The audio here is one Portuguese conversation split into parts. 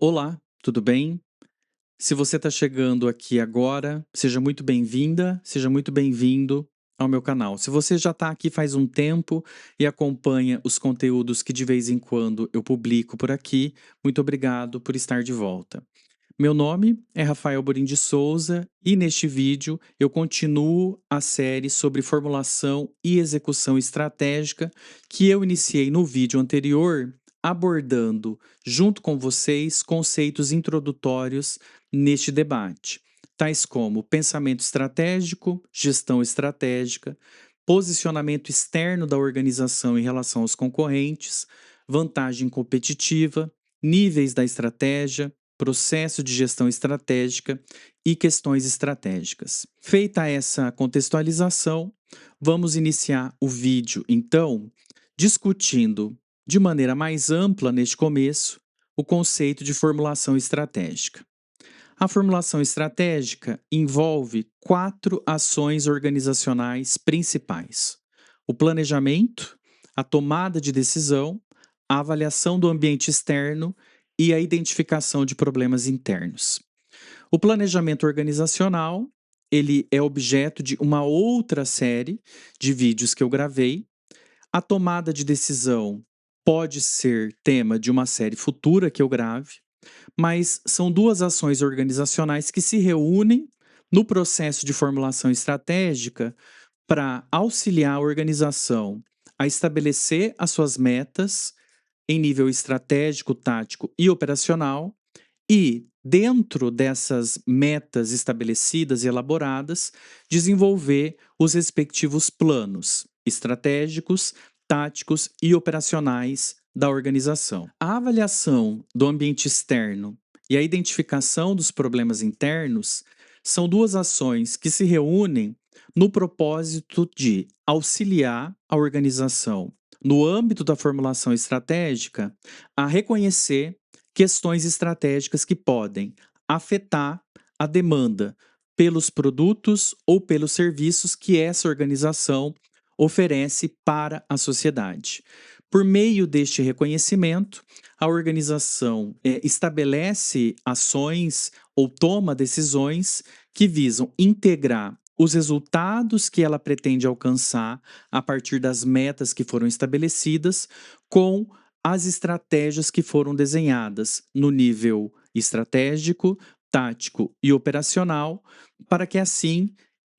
Olá, tudo bem? Se você está chegando aqui agora, seja muito bem-vinda, seja muito bem-vindo ao meu canal. Se você já está aqui faz um tempo e acompanha os conteúdos que de vez em quando eu publico por aqui, muito obrigado por estar de volta. Meu nome é Rafael Borim de Souza e neste vídeo eu continuo a série sobre formulação e execução estratégica que eu iniciei no vídeo anterior, abordando junto com vocês conceitos introdutórios neste debate, tais como pensamento estratégico, gestão estratégica, posicionamento externo da organização em relação aos concorrentes, vantagem competitiva, níveis da estratégia, processo de gestão estratégica e questões estratégicas. Feita essa contextualização, vamos iniciar o vídeo, então, discutindo de maneira mais ampla neste começo o conceito de formulação estratégica. A formulação estratégica envolve 4 ações organizacionais principais: o planejamento, a tomada de decisão, a avaliação do ambiente externo e a identificação de problemas internos. O planejamento organizacional, ele é objeto de uma outra série de vídeos que eu gravei. A tomada de decisão pode ser tema de uma série futura que eu grave, mas são 2 ações organizacionais que se reúnem no processo de formulação estratégica para auxiliar a organização a estabelecer as suas metas em nível estratégico, tático e operacional, e, dentro dessas metas estabelecidas e elaboradas, desenvolver os respectivos planos estratégicos, táticos e operacionais da organização. A avaliação do ambiente externo e a identificação dos problemas internos são 2 ações que se reúnem no propósito de auxiliar a organização, no âmbito da formulação estratégica, a reconhecer questões estratégicas que podem afetar a demanda pelos produtos ou pelos serviços que essa organização oferece para a sociedade. Por meio deste reconhecimento, a organização estabelece ações ou toma decisões que visam integrar os resultados que ela pretende alcançar a partir das metas que foram estabelecidas com as estratégias que foram desenhadas no nível estratégico, tático e operacional, para que assim,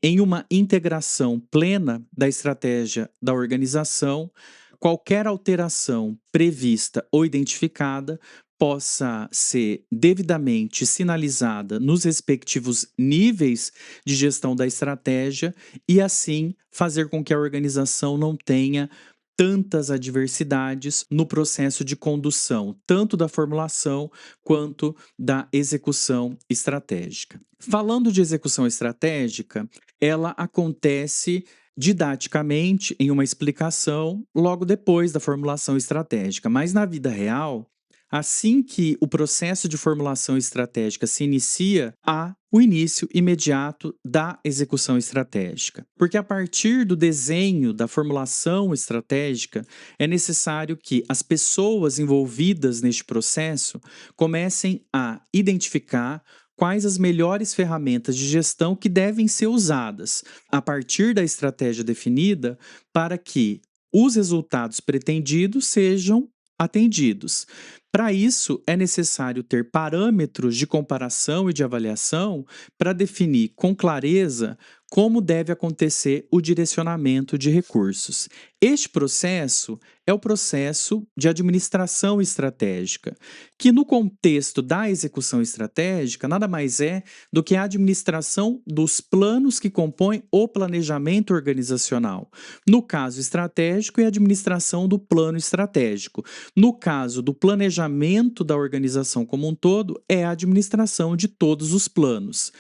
em uma integração plena da estratégia da organização, qualquer alteração prevista ou identificada possa ser devidamente sinalizada nos respectivos níveis de gestão da estratégia e assim fazer com que a organização não tenha tantas adversidades no processo de condução, tanto da formulação quanto da execução estratégica. Falando de execução estratégica, ela acontece didaticamente em uma explicação logo depois da formulação estratégica, mas na vida real, assim que o processo de formulação estratégica se inicia, há o início imediato da execução estratégica. Porque a partir do desenho da formulação estratégica, é necessário que as pessoas envolvidas neste processo comecem a identificar quais as melhores ferramentas de gestão que devem ser usadas a partir da estratégia definida para que os resultados pretendidos sejam atendidos. Para isso, é necessário ter parâmetros de comparação e de avaliação para definir com clareza como deve acontecer o direcionamento de recursos. Este processo é o processo de administração estratégica, que no contexto da execução estratégica nada mais é do que a administração dos planos que compõem o planejamento organizacional. No caso estratégico, é a administração do plano estratégico. No caso do planejamento da organização como um todo, é a administração de todos os planos.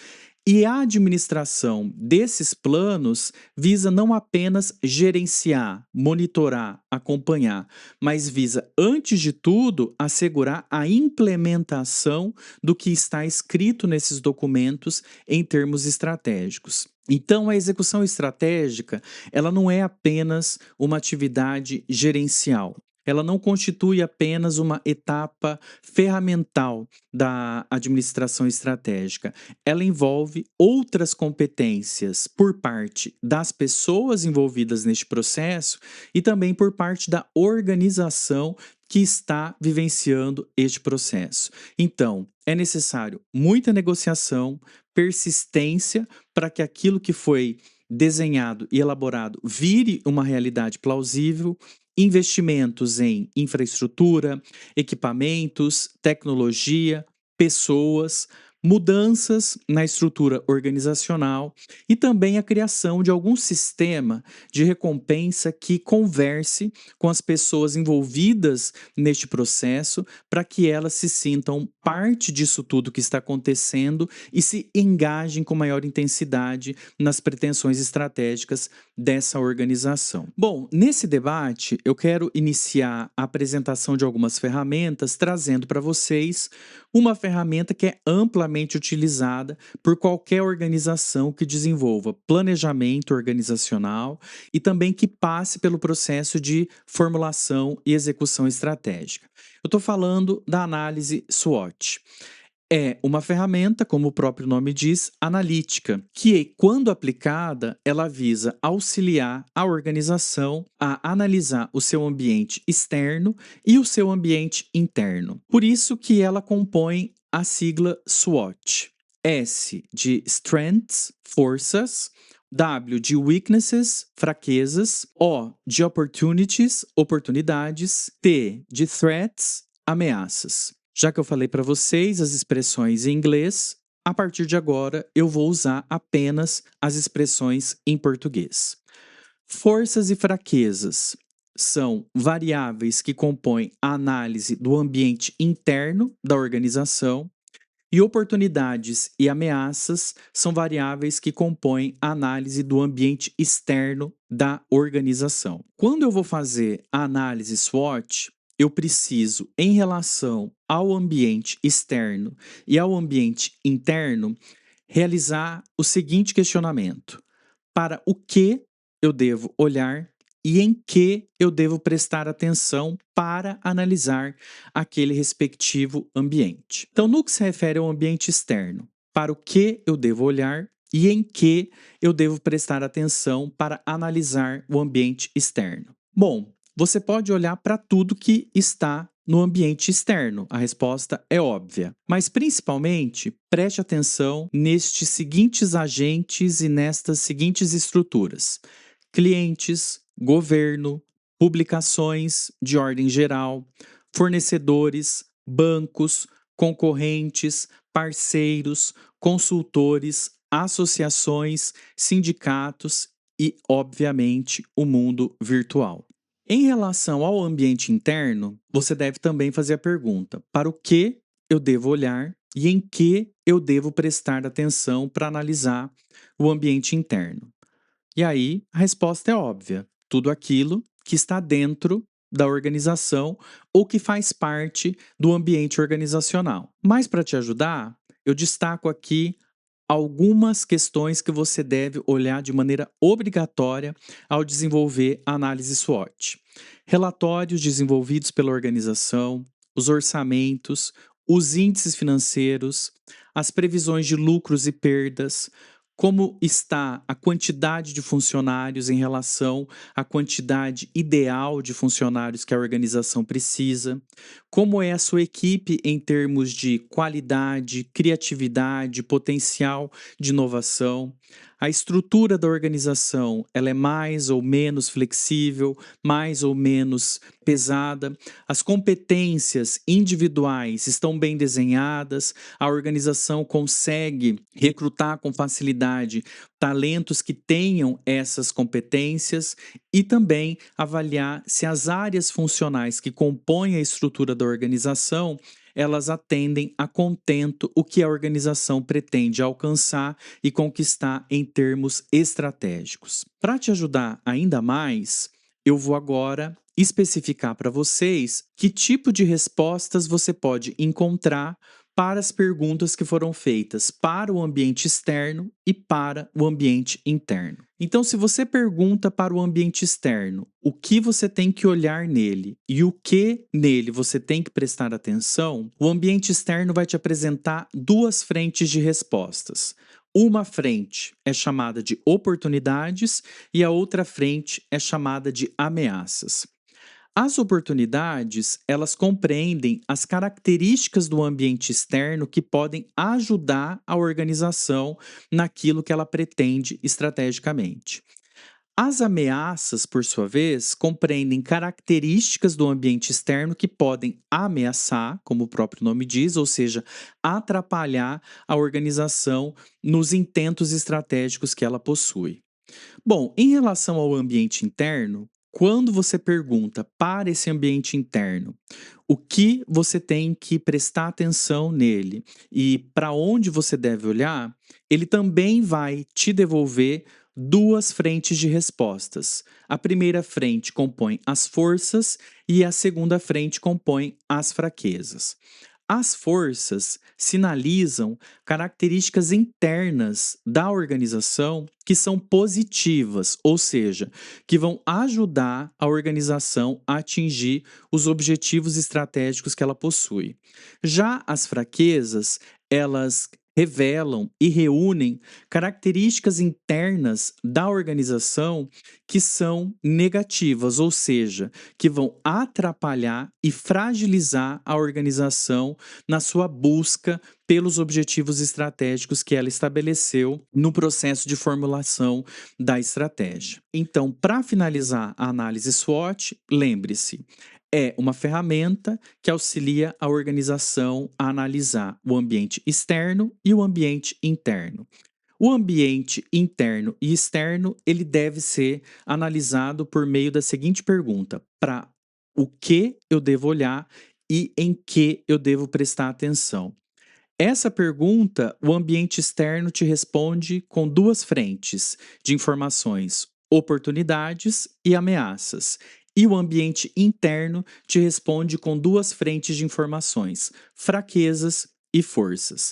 E a administração desses planos visa não apenas gerenciar, monitorar, acompanhar, mas visa, antes de tudo, assegurar a implementação do que está escrito nesses documentos em termos estratégicos. Então, a execução estratégica, ela não é apenas uma atividade gerencial. ela não constitui apenas uma etapa ferramental da administração estratégica. Ela envolve outras competências por parte das pessoas envolvidas neste processo e também por parte da organização que está vivenciando este processo. Então, é necessário muita negociação, persistência para que aquilo que foi desenhado e elaborado vire uma realidade plausível, investimentos em infraestrutura, equipamentos, tecnologia, pessoas, mudanças na estrutura organizacional e também a criação de algum sistema de recompensa que converse com as pessoas envolvidas neste processo para que elas se sintam parte disso tudo que está acontecendo e se engajem com maior intensidade nas pretensões estratégicas dessa organização. Bom, nesse debate eu quero iniciar a apresentação de algumas ferramentas, trazendo para vocês uma ferramenta que é amplamente utilizada por qualquer organização que desenvolva planejamento organizacional e também que passe pelo processo de formulação e execução estratégica. Eu estou falando da análise SWOT. É uma ferramenta, como o próprio nome diz, analítica, que, quando aplicada, ela visa auxiliar a organização a analisar o seu ambiente externo e o seu ambiente interno. Por isso que ela compõe a sigla SWOT. S de Strengths, forças, W de Weaknesses, fraquezas, O de Opportunities, oportunidades, T de Threats, ameaças. Já que eu falei para vocês as expressões em inglês, a partir de agora eu vou usar apenas as expressões em português. Forças e fraquezas são variáveis que compõem a análise do ambiente interno da organização, e oportunidades e ameaças são variáveis que compõem a análise do ambiente externo da organização. Quando eu vou fazer a análise SWOT, eu preciso, em relação ao ambiente externo e ao ambiente interno, realizar o seguinte questionamento: para o que eu devo olhar e em que eu devo prestar atenção para analisar aquele respectivo ambiente. Então, no que se refere ao ambiente externo, para o que eu devo olhar e em que eu devo prestar atenção para analisar o ambiente externo? Bom, você pode olhar para tudo que está no ambiente externo. A resposta é óbvia. Mas, principalmente, preste atenção nestes seguintes agentes e nestas seguintes estruturas: clientes, governo, publicações de ordem geral, fornecedores, bancos, concorrentes, parceiros, consultores, associações, sindicatos e, obviamente, o mundo virtual. Em relação ao ambiente interno, você deve também fazer a pergunta: para o que eu devo olhar e em que eu devo prestar atenção para analisar o ambiente interno? E aí, a resposta é óbvia: tudo aquilo que está dentro da organização ou que faz parte do ambiente organizacional. Mas, para te ajudar, eu destaco aqui algumas questões que você deve olhar de maneira obrigatória ao desenvolver a análise SWOT. Relatórios desenvolvidos pela organização, os orçamentos, os índices financeiros, as previsões de lucros e perdas, como está a quantidade de funcionários em relação à quantidade ideal de funcionários que a organização precisa, como é a sua equipe em termos de qualidade, criatividade, potencial de inovação. A estrutura da organização, ela é mais ou menos flexível, mais ou menos pesada. As competências individuais estão bem desenhadas, a organização consegue recrutar com facilidade talentos que tenham essas competências e também avaliar se as áreas funcionais que compõem a estrutura da organização elas atendem a contento o que a organização pretende alcançar e conquistar em termos estratégicos. Para te ajudar ainda mais, eu vou agora especificar para vocês que tipo de respostas você pode encontrar para as perguntas que foram feitas para o ambiente externo e para o ambiente interno. Então, se você pergunta para o ambiente externo o que você tem que olhar nele e o que nele você tem que prestar atenção, o ambiente externo vai te apresentar duas frentes de respostas. Uma frente é chamada de oportunidades e a outra frente é chamada de ameaças. As oportunidades, elas compreendem as características do ambiente externo que podem ajudar a organização naquilo que ela pretende estrategicamente. As ameaças, por sua vez, compreendem características do ambiente externo que podem ameaçar, como o próprio nome diz, ou seja, atrapalhar a organização nos intentos estratégicos que ela possui. Bom, em relação ao ambiente interno, quando você pergunta para esse ambiente interno o que você tem que prestar atenção nele e para onde você deve olhar, ele também vai te devolver duas frentes de respostas. A primeira frente compõe as forças e a segunda frente compõe as fraquezas. As forças sinalizam características internas da organização que são positivas, ou seja, que vão ajudar a organização a atingir os objetivos estratégicos que ela possui. Já as fraquezas, elas revelam e reúnem características internas da organização que são negativas, ou seja, que vão atrapalhar e fragilizar a organização na sua busca pelos objetivos estratégicos que ela estabeleceu no processo de formulação da estratégia. Então, para finalizar a análise SWOT, lembre-se, é uma ferramenta que auxilia a organização a analisar o ambiente externo e o ambiente interno. O ambiente interno e externo, ele deve ser analisado por meio da seguinte pergunta: para o que eu devo olhar e em que eu devo prestar atenção? Essa pergunta, o ambiente externo te responde com duas frentes de informações: oportunidades e ameaças. E o ambiente interno te responde com duas frentes de informações: fraquezas e forças.